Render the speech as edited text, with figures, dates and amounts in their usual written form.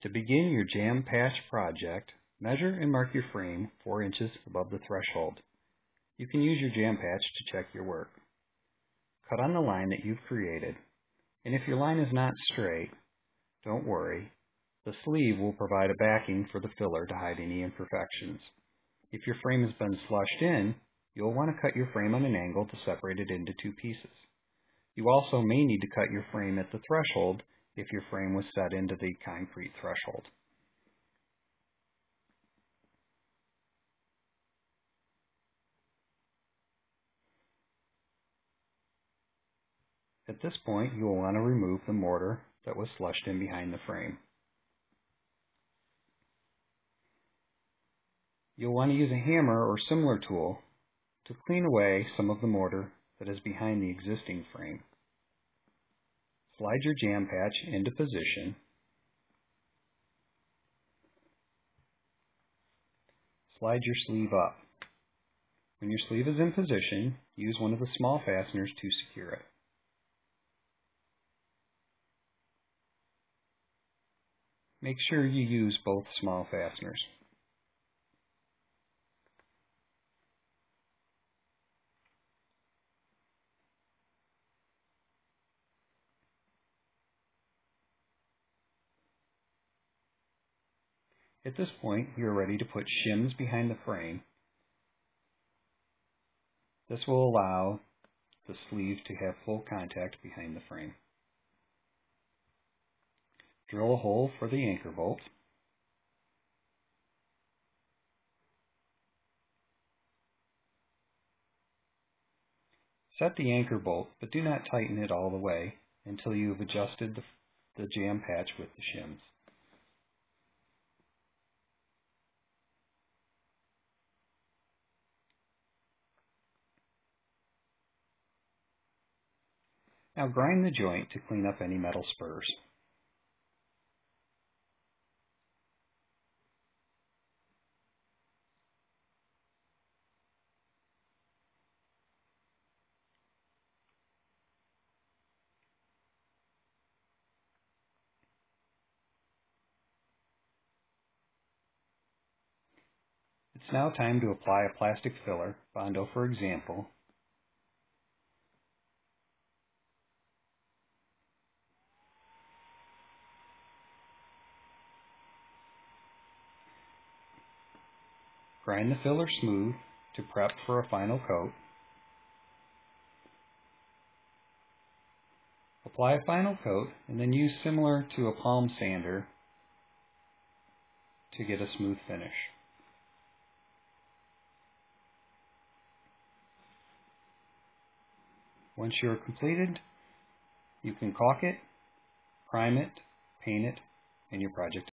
To begin your jam patch project, measure and mark your frame 4 inches above the threshold. You can use your jam patch to check your work. Cut on the line that you've created, and if your line is not straight, don't worry. The sleeve will provide a backing for the filler to hide any imperfections. If your frame has been flushed in, you'll want to cut your frame on an angle to separate it into 2 pieces. You also may need to cut your frame at the threshold if your frame was set into the concrete threshold. At this point, you will want to remove the mortar that was flushed in behind the frame. You'll want to use a hammer or similar tool to clean away some of the mortar that is behind the existing frame. Slide your jam patch into position. Slide your sleeve up. When your sleeve is in position, use one of the small fasteners to secure it. Make sure you use both small fasteners. At this point, you are ready to put shims behind the frame. This will allow the sleeve to have full contact behind the frame. Drill a hole for the anchor bolt. Set the anchor bolt, but do not tighten it all the way until you have adjusted the jam patch with the shims. Now grind the joint to clean up any metal spurs. It's now time to apply a plastic filler, Bondo for example. Grind the filler smooth to prep for a final coat. Apply a final coat and then use similar to a palm sander to get a smooth finish. Once you are completed, you can caulk it, prime it, paint it, and your project